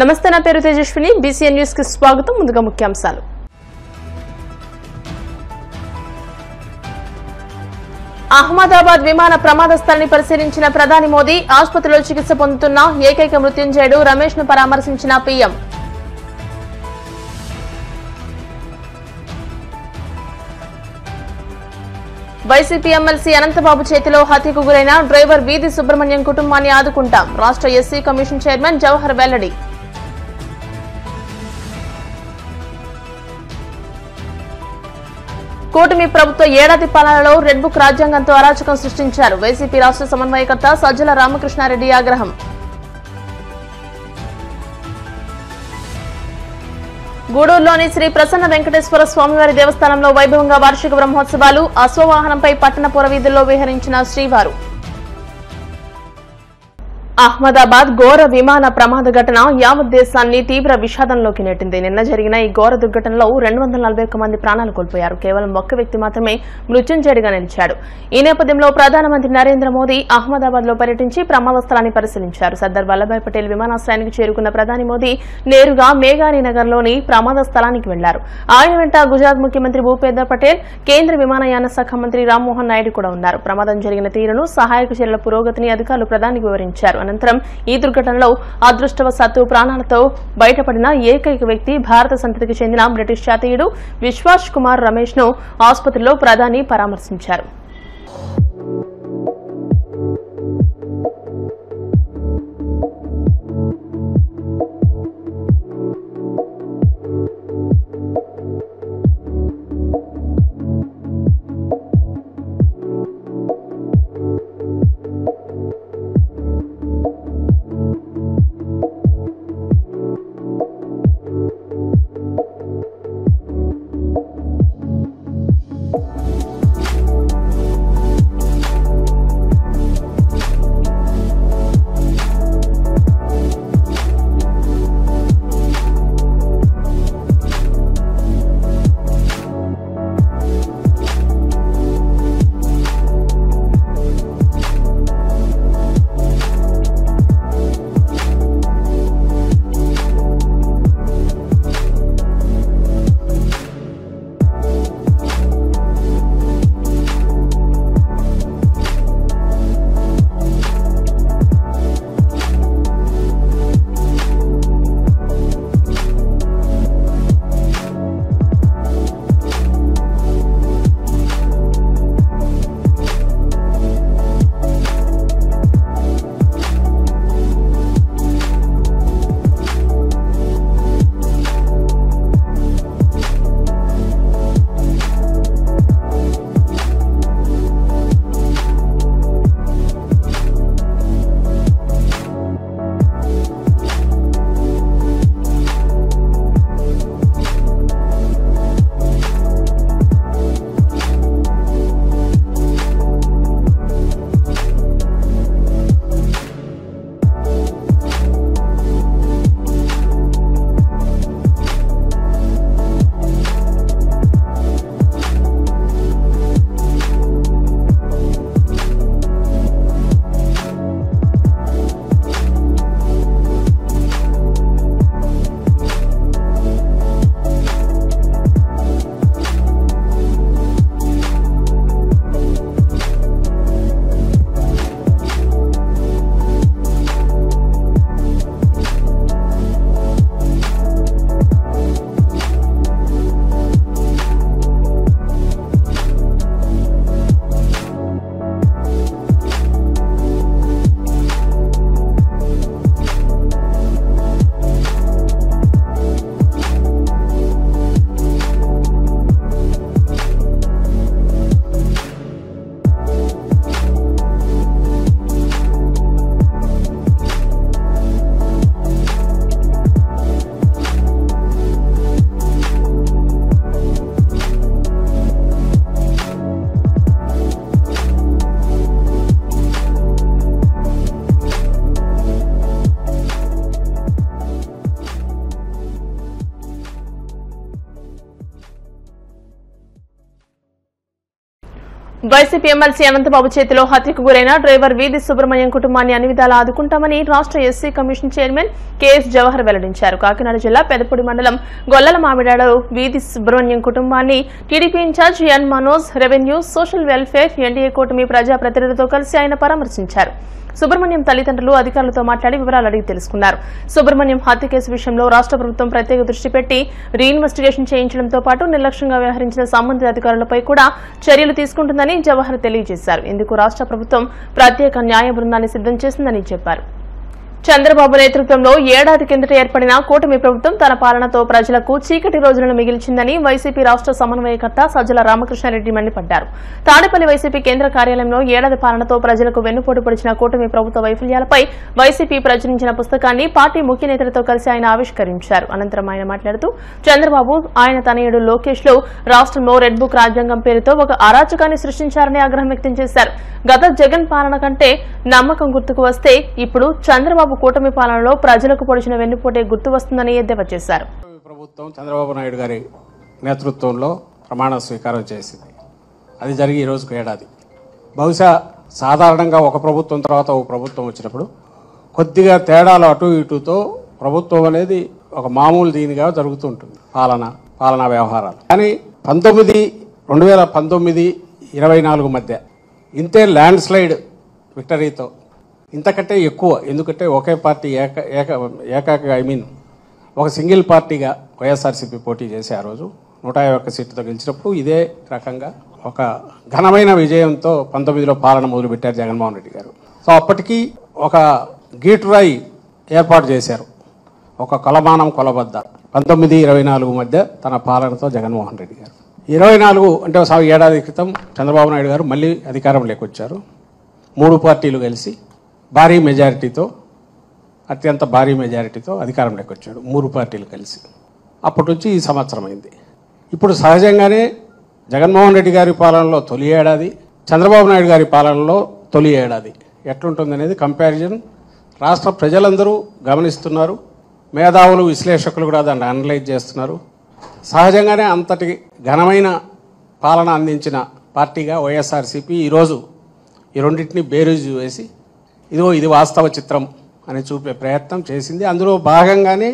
నమస్తే, నా పేరు తేజస్విని. బీసీఎన్ న్యూస్ కి స్వాగతం. ముందుగా ముఖ్యాంశాలు. అహ్మదాబాద్ విమాన ప్రమాద స్థలాన్ని పరిశీలించిన ప్రధాని మోదీ, ఆసుపత్రిలో చికిత్స పొందుతున్న ఏకైక మృత్యుంజయుడు రమేష్ ను పరామర్శించిన పీఎం. వైసీపీ ఎమ్మెల్సీ అనంతబాబు చేతిలో హత్యకు గురైన డ్రైవర్ వీధి సుబ్రహ్మణ్యం కుటుంబాన్ని ఆదుకుంటాం. రాష్ట్ర ఎస్సీ కమిషన్ చైర్మన్ జవహర్ వెల్లడి. కూటమి ప్రభుత్వ ఏడాది పాలనలో రెడ్ బుక్ రాజ్యాంగంతో అరాచకం సృష్టించారు. వైసీపీ రాష్ట్ర సమన్వయకర్త సజ్జల రామకృష్ణారెడ్డి ఆగ్రహం. గూడూరులోని శ్రీ ప్రసన్న వెంకటేశ్వర స్వామివారి దేవస్థానంలో వైభవంగా వార్షిక బ్రహ్మోత్సవాలు. అశ్వవాహనంపై పట్టణ పురవీధుల్లో విహరించిన శ్రీవారు. అహ్మదాబాద్ ఘోర విమాన ప్రమాద ఘటన యావత్ దేశాన్ని తీవ్ర విషాదంలోకి నెట్టింది. నిన్న జరిగిన ఈ ఘోర దుర్ఘటనలో 241 మంది ప్రాణాలు కోల్పోయారు. కేవలం ఒక్క వ్యక్తి మాత్రమే మృత్యుంజయుడిగా నిలిచాడు. ఈ నేపథ్యంలో ప్రధానమంత్రి నరేంద్ర మోదీ అహ్మదాబాద్ లో పర్యటించి ప్రమాద స్థలాన్ని పరిశీలించారు. సర్దార్ వల్లభాయ్ పటేల్ విమానాశ్రయానికి చేరుకున్న ప్రధాని మోదీ నేరుగా మేఘానీనగర్ లోని ప్రమాద స్థలానికి వెళ్లారు. ఆయన వెంట గుజరాత్ ముఖ్యమంత్రి భూపేందర్ పటేల్, కేంద్ర విమానయాన శాఖ మంత్రి రామ్మోహన్ నాయుడు కూడా ఉన్నారు. ప్రమాదం జరిగిన తీరును, సహాయక చర్యల పురోగతిని అధికారులు ప్రధానికి వివరించారు. అనంతరం ఈ దుర్ఘటనలో అదృష్టవశాత్తు ప్రాణాలతో బయటపడిన ఏకైక వ్యక్తి భారత సంతతికి చెందిన బ్రిటిష్ జాతీయుడు విశ్వాస్ కుమార్ రమేష్ ను ఆసుపత్రిలో ప్రధాని పరామర్శించారు. వైసీపీ ఎమ్మెల్సీ అనంతబాబు చేతిలో హత్యకు గురైన డ్రైవర్ వీధి సుబ్రహ్మణ్యం కుటుంబాన్ని అన్ని విధాలా ఆదుకుంటామని రాష్ట్ర SC commission chairman KS Jawahar వెల్లడించారు. కాకినాడ జిల్లా పెదపూడి మండలం గొల్లల మామిడాడు వీధి సుబ్రహ్మణ్యం కుటుంబాన్ని TDP incharge N Manoj, revenue, social welfare, NDA కూటమి ప్రజాప్రతినిధులతో కలిసి ఆయన పరామర్శించారు. సుబ్రహ్మణ్యం తల్లిదండ్రులు అధికారులతో మాట్లాడి వివరాలు అడిగి తెలుసుకున్నారు. సుబ్రహ్మణ్యం హత్య కేసు విషయంలో రాష్ట్ర ప్రభుత్వం ప్రత్యేక దృష్టి పెట్టి రీఇన్వెస్టిగేషన్ చేయించడంతో పాటు నిర్లక్ష్యంగా వ్యవహరించిన సంబంధిత అధికారులపై కూడా చర్యలు తీసుకుంటుందని జవహర్ తెలియజేశారు. ఇందుకు రాష్ట్ర ప్రభుత్వం ప్రత్యేక న్యాయ బృందాన్ని సిద్దం చేసిందని చెప్పారు. చంద్రబాబు నేతృత్వంలో ఏడాది కిందట ఏర్పడిన కూటమి ప్రభుత్వం తన పాలనతో ప్రజలకు చీకటి రోజులను మిగిల్చిందని వైసీపీ రాష్ట్ర సమన్వయకర్త సజ్జల రామకృష్ణారెడ్డి మండిపడ్డారు. తాడేపల్లి వైసీపీ కేంద్ర కార్యాలయంలో ఏడాది పాలనతో ప్రజలకు వెన్నుపోటు పొడిచిన కూటమి ప్రభుత్వ వైఫల్యాలపై వైసీపీ ప్రచురించిన పుస్తకాన్ని పార్టీ ముఖ్య నేతలతో కలిసి ఆయన ఆవిష్కరించారు. అనంతరం ఆయన మాట్లాడుతూ చంద్రబాబు, ఆయన తనయుడు లోకేష్ లు రాష్ట్రంలో రెడ్ బుక్ రాజ్యాంగం పేరుతో ఒక అరాచకాన్ని సృష్టించారని ఆగ్రహం వ్యక్తం చేశారు. గత జగన్ పాలన కంటే నమ్మకం గుర్తుకు వస్తే ఇప్పుడు చంద్రబాబు కూటమి పాలనలో ప్రజలకు పొడిచిన వెన్నుపోటే గుర్తు వస్తుందని ఎద్దేవా చేశారు. ప్రభుత్వం చంద్రబాబు నాయుడు గారి నేతృత్వంలో ప్రమాణ స్వీకారం చేసింది. అది జరిగి ఈ రోజుకు ఏడాది. బహుశా సాధారణంగా ఒక ప్రభుత్వం తర్వాత ఒక ప్రభుత్వం వచ్చినప్పుడు కొద్దిగా తేడాలు అటు ఇటుతో ప్రభుత్వం అనేది ఒక మామూలు దీనిగా జరుగుతుంటుంది పాలనా వ్యవహారాలు. కానీ 2019-24 మధ్య ఇంతే ల్యాండ్ స్లైడ్ విక్టరీతో ఇంతకంటే ఎక్కువ, ఎందుకంటే ఒకే పార్టీ ఒక సింగిల్ పార్టీగా వైఎస్ఆర్సీపీ పోటీ చేసి ఆ రోజు 151 సీట్లతో గెలిచినప్పుడు ఇదే రకంగా ఒక ఘనమైన విజయంతో 19లో పాలన మొదలుపెట్టారు జగన్మోహన్ రెడ్డి గారు. సో అప్పటికి ఒక గీటురాయి ఏర్పాటు చేశారు, ఒక కొలబద్ద 19-24 మధ్య తన పాలనతో జగన్మోహన్ రెడ్డి గారు. 24 అంటే ఏడాది క్రితం చంద్రబాబు నాయుడు గారు మళ్ళీ అధికారంలోకి వచ్చారు. 3 పార్టీలు కలిసి అత్యంత భారీ మెజారిటీతో అధికారంలోకి వచ్చాడు. 3 పార్టీలు కలిసి. అప్పటి నుంచి ఈ సంవత్సరం అయింది. ఇప్పుడు సహజంగానే జగన్మోహన్ రెడ్డి గారి పాలనలో తొలి ఏడాది, చంద్రబాబు నాయుడు గారి పాలనలో తొలి ఏడాది ఎట్లుంటుందనేది కంపారిజన్ రాష్ట్ర ప్రజలందరూ గమనిస్తున్నారు. మేధావులు, విశ్లేషకులు కూడా దాన్ని అనలైజ్ చేస్తున్నారు. సహజంగానే అంతటి ఘనమైన పాలన అందించిన పార్టీగా వైఎస్ఆర్సీపీ ఈరోజు ఈ రెండింటిని బేరీజు వేసి ఇది వాస్తవ చిత్రం అని చూపే ప్రయత్నం చేసింది. అందులో భాగంగానే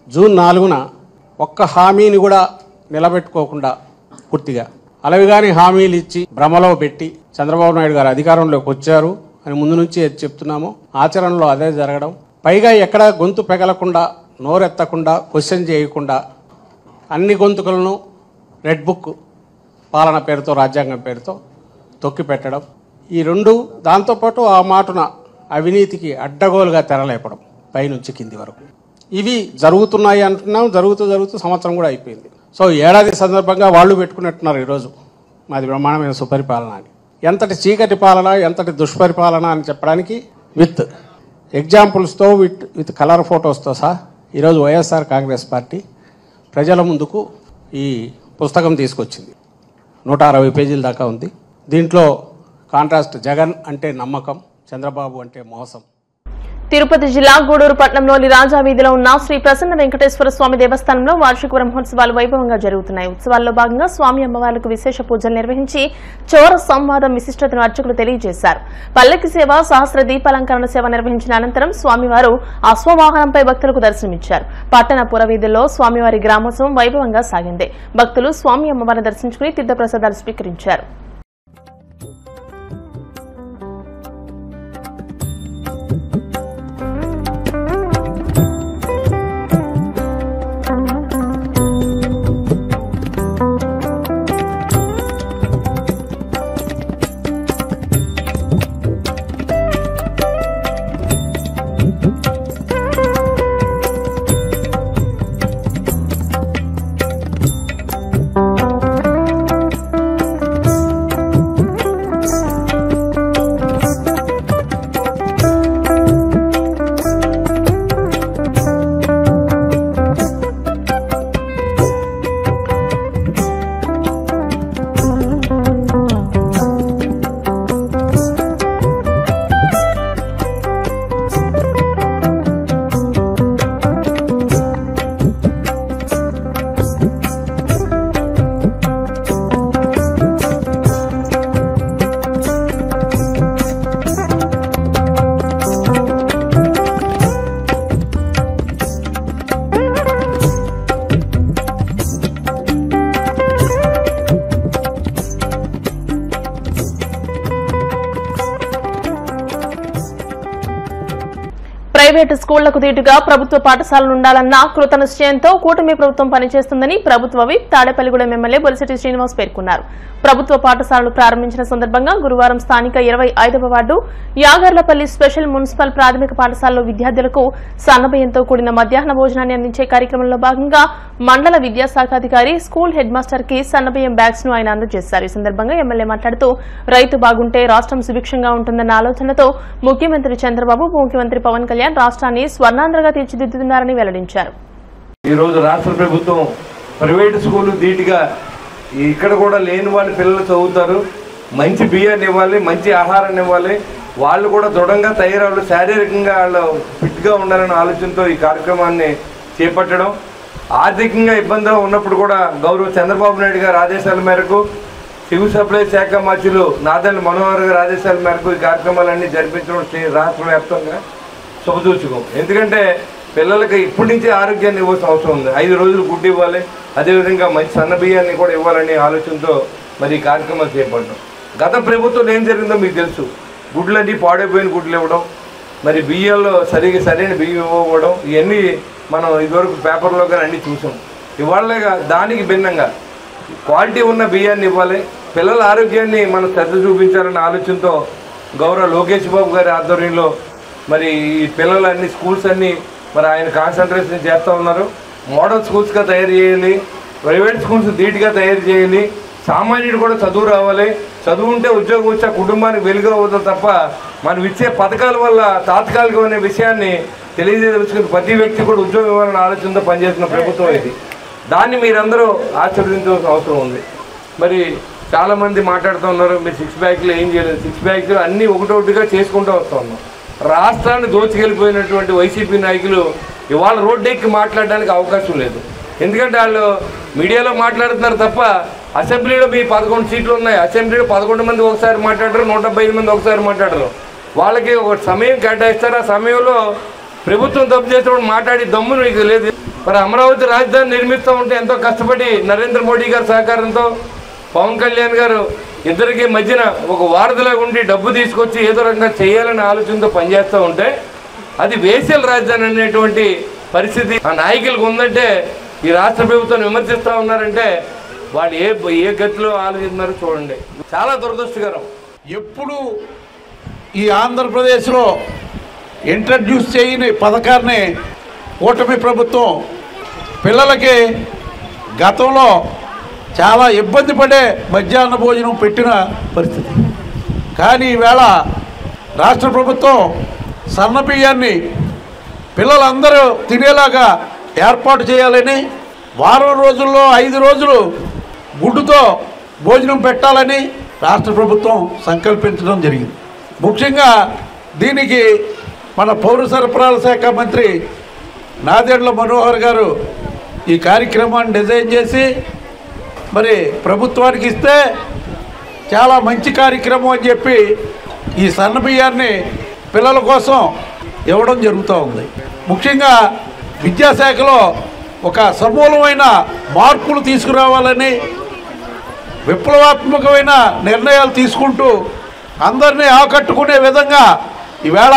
జూన్ 4న ఒక్క హామీని కూడా నిలబెట్టుకోకుండా పూర్తిగా అలవిగాని హామీలు ఇచ్చి భ్రమలో పెట్టి చంద్రబాబు నాయుడు గారు అధికారంలోకి వచ్చారు అని ముందు నుంచి చెప్తున్నాము. ఆచరణలో అదే జరగడం, పైగా ఎక్కడ గొంతు పెగలకుండా, నోరెత్తకుండా, క్వశ్చన్ చేయకుండా అన్ని గొంతుకలను రెడ్ బుక్ పాలన పేరుతో, రాజ్యాంగం పేరుతో తొక్కి పెట్టడం, ఈ రెండు, దాంతోపాటు ఆ మాటున అవినీతికి అడ్డగోలుగా తెరలేపడం పైనుంచి కింది వరకు, ఇవి జరుగుతున్నాయి అంటున్నాం. జరుగుతూ సంవత్సరం కూడా అయిపోయింది. సో ఏడాది సందర్భంగా వాళ్ళు పెట్టుకున్నట్టున్నారు ఈరోజు మాది బ్రహ్మాండమైన సుపరిపాలన అని. ఎంతటి చీకటి పాలన, ఎంతటి దుష్పరిపాలన అని చెప్పడానికి విత్ ఎగ్జాంపుల్స్తో, విత్ కలర్ ఫోటోస్తో సహా ఈరోజు వైఎస్ఆర్ కాంగ్రెస్ పార్టీ ప్రజల ముందుకు ఈ పుస్తకం తీసుకొచ్చింది. 160 పేజీల దాకా ఉంది. దీంట్లో కాంట్రాస్ట్ జగన్ అంటే నమ్మకం, చంద్రబాబు అంటే మోసం. తిరుపతి జిల్లా గూడూరు పట్టణంలోని రాజా వీధిలో ఉన్న శ్రీ ప్రసన్న వెంకటేశ్వర స్వామి దేవస్థానంలో వార్షిక బ్రహ్మోత్సవాలు వైభవంగా జరుగుతున్నాయి. ఉత్సవాల్లో భాగంగా స్వామి అమ్మవార్లకు విశేష పూజలు నిర్వహించి చౌర సంవాదం విశిష్టతను అర్చకులు తెలియజేశారు. పల్లకి సేవ, సహస్ర దీపాలంకరణ సేవ నిర్వహించిన అనంతరం స్వామివారు అశ్వవాహనంపై భక్తులకు దర్శనమిచ్చారు. పట్టణ పురవీధుల్లో స్వామివారి గ్రామోత్సవం వైభవంగా సాగింది. భక్తులు స్వామి అమ్మవారిని దర్శించుకుని తీర్థప్రసాదాలు స్వీకరించారు. ప్రైవేటు స్కూళ్లకు దీటుగా ప్రభుత్వ పాఠశాలలు ఉండాలన్న కృత నిశ్చయంతో కూటమి ప్రభుత్వం పనిచేస్తుందని ప్రభుత్వ విప్ తాడేపల్లిగూడెం ఎమ్మెల్యే బొలిశెట్టి శ్రీనివాస్ పేర్కొన్నారు. ప్రభుత్వ పాఠశాలలు ప్రారంభించిన సందర్భంగా గురువారం స్థానిక 25వ వార్డు యాగర్లపల్లి స్పెషల్ మున్సిపల్ ప్రాథమిక పాఠశాలలో విద్యార్థులకు సన్నబియ్యంతో కూడిన మధ్యాహ్న భోజనాన్ని అందించే కార్యక్రమంలో భాగంగా మండల విద్యాశాఖాధికారి స్కూల్ హెడ్ మాస్టర్ కి సన్నబియ్యం బ్యాగ్స్ ను ఆయన అందజేశారు. ఈ సందర్భంగా ఎమ్మెల్యే మాట్లాడుతూ రైతు బాగుంటే రాష్ట్రం సుభిక్షంగా ఉంటుందన్న ఆలోచనతో ముఖ్యమంత్రి చంద్రబాబు, ముఖ్యమంత్రి పవన్ కళ్యాణ్ రాష్ట్రాన్ని స్వర్ణాంధ్రగా తీర్చిదిద్దుతున్నారని వెల్లడించారు. ఈ రోజు రాష్ట్ర ప్రభుత్వం ప్రైవేటు స్కూలు ధీటుగా ఇక్కడ కూడా లేని వాళ్ళ పిల్లలు చదువుతారు. మంచి బియ్యాన్ని ఇవ్వాలి, మంచి ఆహారాన్ని ఇవ్వాలి, వాళ్ళు కూడా దృఢంగా తయారవ్వాలి, శారీరకంగా వాళ్ళు ఫిట్గా ఉండాలనే ఆలోచనతో ఈ కార్యక్రమాన్ని చేపట్టడం. ఆర్థికంగా ఇబ్బందులు ఉన్నప్పుడు కూడా గౌరవ చంద్రబాబు నాయుడు గారి ఆదేశాల మేరకు, సివిల్ సప్లై శాఖ మంత్రులు నాదెళ్ల మనోహర్ గారి ఆదేశాల మేరకు ఈ కార్యక్రమాలన్నీ జరిపించడం రాష్ట్ర వ్యాప్తంగా శుభసూచకం. ఎందుకంటే పిల్లలకి ఇప్పటి నుంచే ఆరోగ్యాన్ని ఇవ్వాల్సిన అవసరం ఉంది. 5 రోజులు గుడ్డు ఇవ్వాలి, అదేవిధంగా మంచి సన్న బియ్యాన్ని కూడా ఇవ్వాలనే ఆలోచనతో మరి ఈ కార్యక్రమాలు చేపట్టడం. గత ప్రభుత్వం ఏం జరిగిందో మీకు తెలుసు. గుడ్లన్నీ పాడైపోయిన గుడ్లు ఇవ్వడం, మరి బియ్యాల్లో సరైన బియ్యం ఇవ్వడం, ఇవన్నీ మనం ఇదివరకు పేపర్లో కానీ అన్నీ చూసాం. ఇవాళ దానికి భిన్నంగా క్వాలిటీ ఉన్న బియ్యాన్ని ఇవ్వాలి, పిల్లల ఆరోగ్యాన్ని మనం శ్రద్ధ చూపించాలనే ఆలోచనతో గౌరవ లోకేష్ బాబు గారి ఆధ్వర్యంలో మరి ఈ పిల్లలన్నీ స్కూల్స్ అన్నీ మరి ఆయన కాన్సన్ట్రేషన్ చేస్తూ ఉన్నారు. మోడల్ స్కూల్స్గా తయారు చేయాలి, ప్రైవేట్ స్కూల్స్ ధీటుగా తయారు చేయాలి, సామాన్యుడు కూడా చదువు రావాలి, చదువు ఉంటే ఉద్యోగం వచ్చే కుటుంబానికి వెలుగు అవుతుంది తప్ప మనం ఇచ్చే పథకాల వల్ల తాత్కాలికమైన విషయాన్ని తెలియజేసుకుని ప్రతి వ్యక్తి కూడా ఉద్యోగం ఇవ్వాలనే ఆలోచనతో పనిచేస్తున్న ప్రభుత్వం ఇది. దాన్ని మీరందరూ ఆశీర్వదించవలసిన అవసరం ఉంది. మరి చాలామంది మాట్లాడుతూ ఉన్నారు, మీరు 6 ప్యాక్లు ఏం చేయలేదు. 6 ప్యాక్లు అన్నీ ఒకటొకటిగా చేసుకుంటూ వస్తూ ఉన్నాం. రాష్ట్రాన్ని దోచుకెళ్ళిపోయినటువంటి వైసీపీ నాయకులు ఇవాళ రోడ్డెక్కి మాట్లాడడానికి అవకాశం లేదు. ఎందుకంటే వాళ్ళు మీడియాలో మాట్లాడుతున్నారు తప్ప అసెంబ్లీలో మీ 11 సీట్లు ఉన్నాయి. అసెంబ్లీలో 11 మంది ఒకసారి మాట్లాడరు, 175 మంది ఒకసారి మాట్లాడరు. వాళ్ళకి ఒక సమయం కేటాయిస్తారు. ఆ సమయంలో ప్రభుత్వం తప్పు చేసినప్పుడు మాట్లాడి దమ్ము మీకు లేదు. మరి అమరావతి రాజధాని నిర్మిస్తూ ఉంటే ఎంతో కష్టపడి నరేంద్ర మోడీ గారి సహకారంతో పవన్ కళ్యాణ్ గారు ఇద్దరికి మధ్యన ఒక వారధిలాగా ఉండి డబ్బు తీసుకొచ్చి ఏదో రకంగా చేయాలనే ఆలోచనతో పనిచేస్తూ ఉంటే అది వేసేల రాజధాని అనేటువంటి పరిస్థితి ఆ నాయకులకు ఉందంటే ఈ రాష్ట్ర ప్రభుత్వాన్ని విమర్శిస్తూ ఉన్నారంటే వాళ్ళు ఏ గతిలో ఆలోచిస్తున్నారో చూడండి. చాలా దురదృష్టకరం. ఎప్పుడు ఈ ఆంధ్రప్రదేశ్లో ఇంట్రడ్యూస్ చేయని పథకాన్ని కూటమి ప్రభుత్వం పిల్లలకి గతంలో చాలా ఇబ్బంది పడే మధ్యాహ్న భోజనం పెట్టిన పరిస్థితి. కానీ ఈవేళ రాష్ట్ర ప్రభుత్వం సన్నబియ్యాన్ని పిల్లలందరూ తినేలాగా ఏర్పాటు చేయాలని, వారం రోజుల్లో 5 రోజులు గుడ్డుతో భోజనం పెట్టాలని రాష్ట్ర ప్రభుత్వం సంకల్పించడం జరిగింది. ముఖ్యంగా దీనికి మన పౌర సరఫరాల శాఖ మంత్రి నాదెళ్ల మనోహర్ గారు ఈ కార్యక్రమాన్ని డిజైన్ చేసి మరి ప్రభుత్వానికి ఇస్తే చాలా మంచి కార్యక్రమం అని చెప్పి ఈ సన్నబియ్యాన్ని పిల్లల కోసం ఇవ్వడం జరుగుతూ ఉంది. ముఖ్యంగా విద్యాశాఖలో ఒక సమూలమైన మార్పులు తీసుకురావాలని విప్లవాత్మకమైన నిర్ణయాలు తీసుకుంటూ అందరినీ ఆకట్టుకునే విధంగా ఈవేళ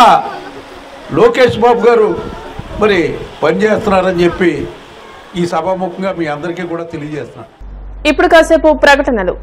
లోకేష్ బాబు గారు మరి పనిచేస్తున్నారని చెప్పి ఈ సభాముఖంగా మీ అందరికీ కూడా తెలియజేస్తున్నాను. ఇప్పుడు కాసేపు ప్రకటనలు.